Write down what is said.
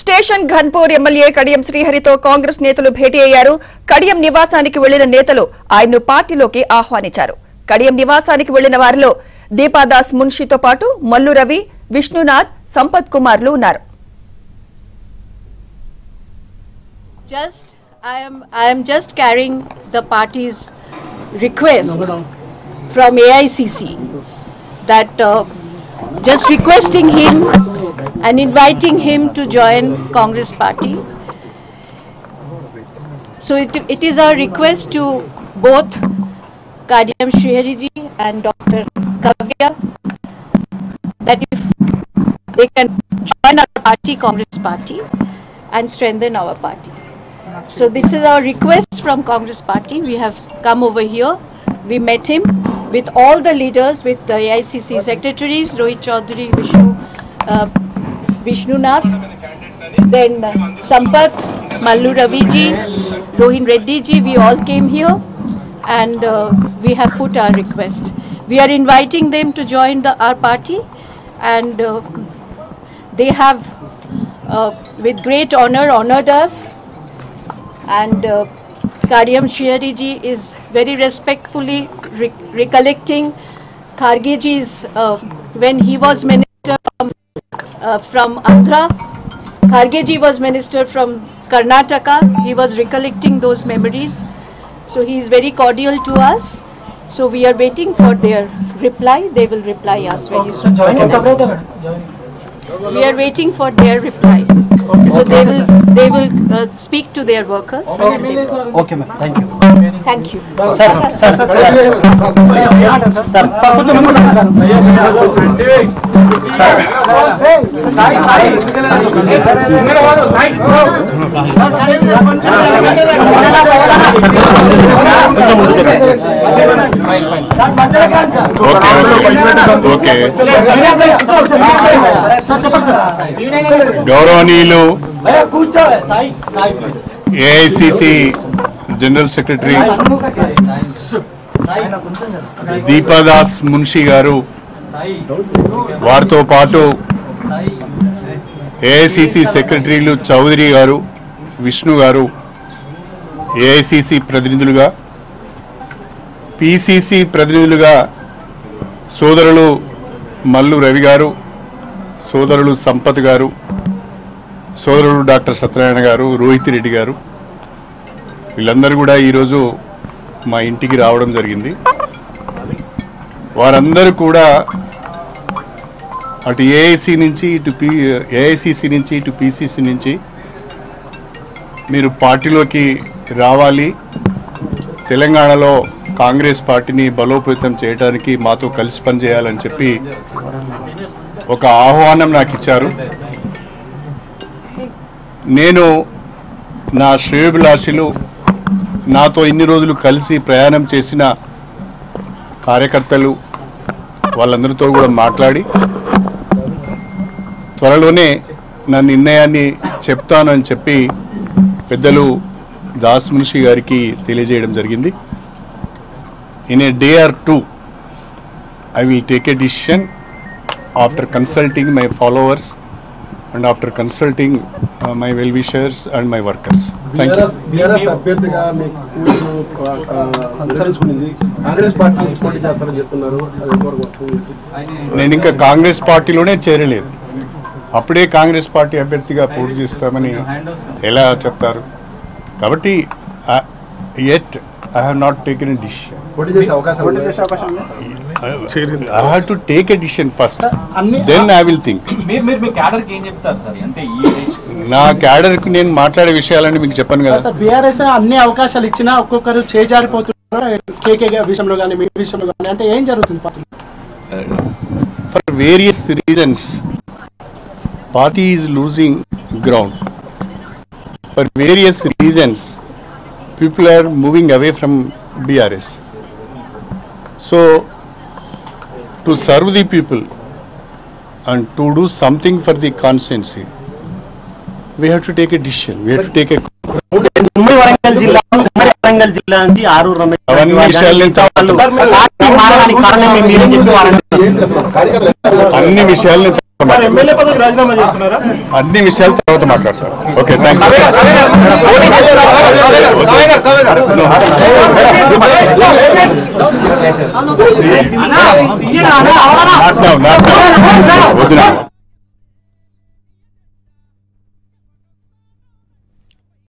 Station Ghanpur MLA Kadiyam శ్రీహరితో Congress నేతలు భేటీ అయ్యారు. కడియం నివాసానికి వెళ్లిన నేతలు ఆయన్ను పార్టీలోకి ఆహ్వానించారు. కడియం నివాసానికి వెళ్లిన వారిలో దీపాదాస్ మున్షితో పాటు మల్లు రవి, విష్ణునాథ్, సంపత్ కుమార్లు ఉన్నారు. I am just carrying the party's request from AICC that just requesting him and inviting him to join Congress party. So it is our request to both Kadiam Shrihari ji and Dr. Kavya that if they can join our party, Congress party, and strengthen our party. So this is our request from Congress party. We have come over here. We met him with all the leaders, with the AICC secretaries, Rohit Chaudhary, Vishnunath, then Sampath, Mallu Ravi ji, Rohin Reddy ji. We all came here and we have put our request. We are inviting them to join our party, and they have with great honor honored us. And Kadiam Shrihari ji is very respectfully recollecting Kharge ji's when he was minister from Andhra. Kharge ji was minister from Karnataka. He was recollecting those memories. So he is very cordial to us. So we are waiting for their reply. They will reply us very soon. We are waiting for their reply. So they will speak to their workers. Okay, ma'am. Thank you. Thank you. గౌరవనీయులు AICC general secretary Deepa Das Munshi గారు, వారితో పాటు AICC సెక్రటరీలు చౌదరి గారు, విష్ణు గారు, AICC ప్రతినిధులుగా, PCC ప్రతినిధులుగా సోదరులు మల్లు రవి గారు, సోదరులు సంపత్ గారు, సోదరుడు డాక్టర్ సత్యనారాయణ గారు, రోహిత్ రెడ్డి గారు, వీళ్ళందరూ కూడా ఈరోజు మా ఇంటికి రావడం జరిగింది. వారందరూ కూడా అటు ఏఐసి నుంచి ఏఐసిసి నుంచి ఇటు పిసిసి నుంచి మీరు పార్టీలోకి రావాలి, తెలంగాణలో కాంగ్రెస్ పార్టీని బలోపేతం చేయడానికి మాతో కలిసి పనిచేయాలని చెప్పి ఒక ఆహ్వానం నాకు ఇచ్చారు. నేను నా శ్రేయోభిలాషులు, నాతో ఇన్ని రోజులు కలిసి ప్రయాణం చేసిన కార్యకర్తలు, వాళ్ళందరితో కూడా మాట్లాడి త్వరలోనే నా నిర్ణయాన్ని చెప్తానని చెప్పి పెద్దలు దాస్ మున్షి గారికి తెలియజేయడం జరిగింది. In a day or two I will take a decision after consulting my followers and after consulting my well-wishers and my workers. Thank you. BRS అభ్యర్థిగా మీకు సంచరించుకుంది కాంగ్రెస్ పార్టీ పోటీ చేస్తారని చెప్తున్నారు. నేను ఇంకా కాంగ్రెస్ పార్టీలోనే చేరలేదు. అప్పుడే కాంగ్రెస్ పార్టీ అభ్యర్థిగా పోటీ చేస్తామని ఎలా చెప్తారు? కాబట్టి yet I have not taken a decision. పోటీ చేసే అవకాశం I have to take a decision first. Then I will think. నా క్యాడర్ కు నేను మాట్లాడే విషయాలని మీకు చెప్పాను కదా. బీఆర్ఎస్ అన్ని అవకాశాలు ఇచ్చినా ఒక్కొక్కరు చేజారిపోతున్నారు. కేకే విషయంలో కానీ మీ విషయంలో కానీ అంటే ఏం జరుగుతుంది? For various reasons, party is losing ground. For various reasons, people are moving away from BRS. So, to serve the people and to do something for the constituency, we have to take a decision. We have to take a. Mumbai Warangal జిల్లా నుంచి ఆరు రమేష్ ఏంటి అసలు కార్యకర్తలు అన్ని విషయాలు MLA పదవికి రాజీనామా చేస్తున్నారా? అన్ని విషయాలు తర్వాత మాట్లాడతారు. Okay, thank you. వద్దు